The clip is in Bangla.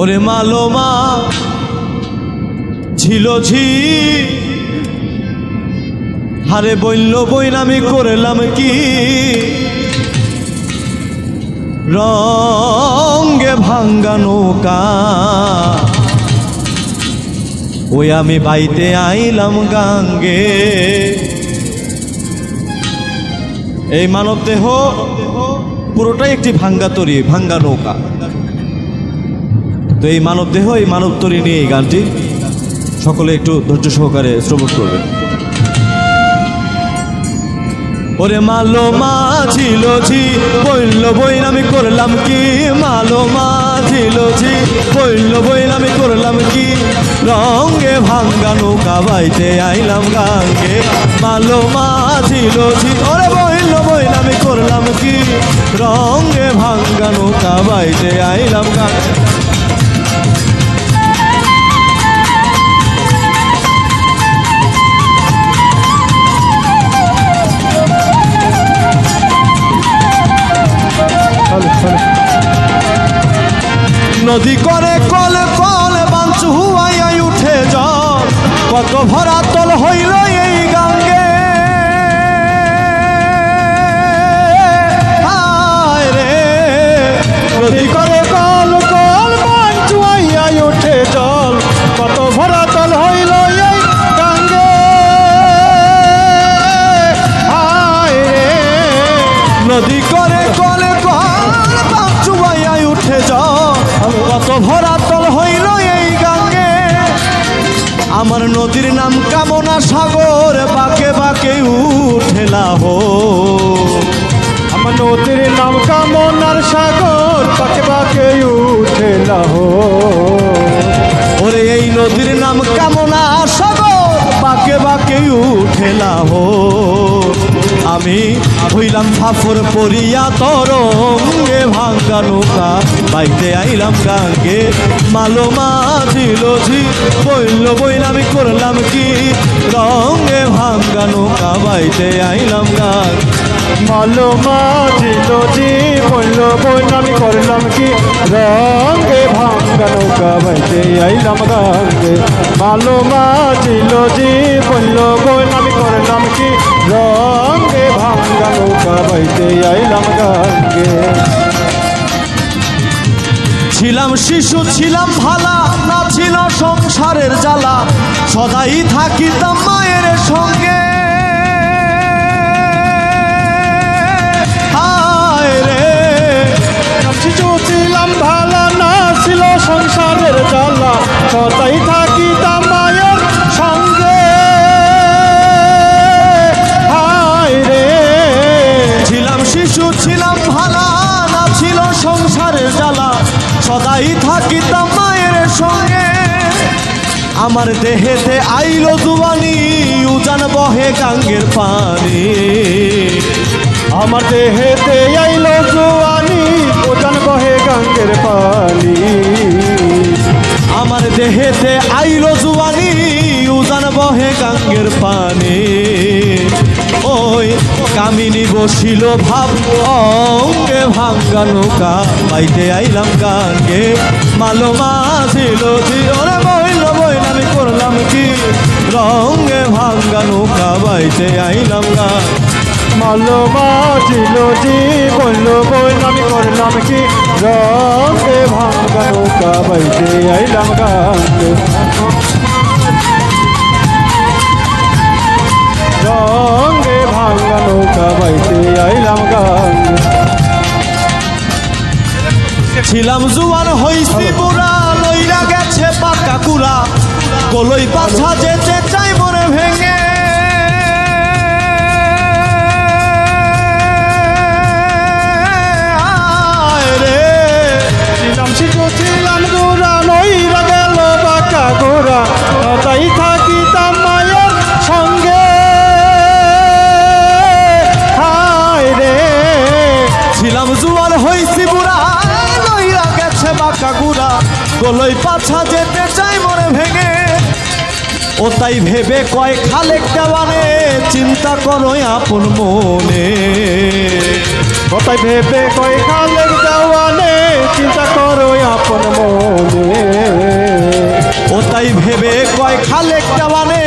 ওরে মালোমা ছিল ঝি হারে বইল বইন আমি করলাম কি রঙে ভাঙ্গা নৌকা ওই আমি বাইতে আইলাম গাঙ্গে। এই মানব দেহ পুরোটাই একটি ভাঙ্গা তরি, ভাঙ্গা নৌকা। তো এই মানব দেহ, এই মানব তরি নিয়ে এই গানটি সকলে একটু ধৈর্য সহকারে শ্রবণ করবেন। ওরে মালোমা ছিল ঝি বইল বইন আমি করলাম কি, মালোমা ছিল ঝি বইল বইন আমি করলাম কি রঙে ভাঙ্গা নৌকা বাইতে আইলাম গাঙ্গে। মালোমা ছিল ঝি ওরে বইল বইন আমি করলাম কি রঙে ভাঙ্গা নৌকা বাইতে আইলাম গাঙ্গে। নদী করে কলে কলে বাঞ্চু হুয়াই উঠে জল, কত ভরা তল হইল এই গাঙ্গে। হায় রে নদী করে কল কল বাঞ্চু হুয়াই উঠে জল, কত ভরা তল হইল এই গাঙ্গে। হায় রে নদী করে কলে কল বাঞ্চু হুয়াই উঠে জল, কত ভরা তল হইল এই গাঙ্গে। আমার নদীর নাম কামনা সাগর, বাঁকে বাঁকে উঠে লাহো। আমার নদীর নাম কামনার সাগর, বাঁকে বাঁকে উঠে লাহো। ওরে এই নদীর নাম কামনা সাগর, বাঁকে বাঁকে উঠে লাহো। আমি হইলাম ফাফর পরিয়া তরঙ্গে ভাঙ্গা নৌকা বাইতে আইলাম গাঙ্গে। মালোমা ছিল ঝি বইল বইন আমি করলাম কি রঙে ভাঙ্গা নৌকা বাইতে আইলাম গাঙ্গে। মালোমা ছিল ঝি বইল বইন আমি করলাম কি রঙে ভাঙ্গা নৌকা বাইতে আইলাম গাঙ্গে। মালোমা ছিল ঝি বইল বইন আমি করলাম কি রঙে ভাঙ্গা নৌকা বাইতে আইলাম গাঙ্গে। ছিলাম শিশু ছিলাম ভালা, না ছিল সংসারের জ্বালা, সদাই থাকিতাম মায়ের সঙ্গে। হায় রে শিশু ছিলাম ভালা, না ছিল সংসারের জ্বালা, সদাই থাকিতাম মায়ের সঙ্গে। হায় রে ছিলাম শিশু ছিলাম ভালা, না ছিল সংসারের জ্বালা, সদাই থাকিতাম মায়ের সঙ্গে। আমার দেহেতে আইলো জুবানি, উজান বহে গাঙ্গের পানি। আমার দেহেতে আইলো জোয়ানি, উজান বহে গাঙ্গের পানি। আমার দেহেতে আইলো জুবানি, উজান বহে গাঙ্গের পানি। ওই কামিনী বসিল ভাব অঙ্গে ভাঙ্গা নৌকা বাইতে আইলাম গাঙ্গে। মালোমা ছিল ঝি ওরে বইল বইন আমি করলাম কি রঙে ভাঙ্গা নৌকা বাইতে আইলাম গাঙ্গে। মালোমা ছিল ঝি বইল বইন আমি করলাম কি রঙে ভাঙ্গা নৌকা বাইতে আইলাম গাঙ্গে। রঙে ভাঙ্গা নৌকা বাইতে আইলাম গাঙ্গে। ছিলাম জুয়ান হইছি বুড়া, লইরা গেছে পাকা কুড়া, কলই পাছা যেতে চাই মরে ভেঙে। ছিলাম শিশু ছিলাম গোরা, নইরা গেল বাঁকা গোরা, তাই থাকিতাম মায়ের সঙ্গে। হায় রে ছিলাম জুয়ান হইছি বুড়া, লইরা গেছে বাঁকা কুড়া, কলই পাছা যেতে চাই মরে ভেঙে। ও তাই ভেবে কয় খালেক দেওয়ানে, চিন্তা করো আপন মনে। কথায় ভেবে কয় খালেক দেওয়ানে, চিন্তা করো আপন মনে। তাই ভেবে কয় খালেক দেওয়ানে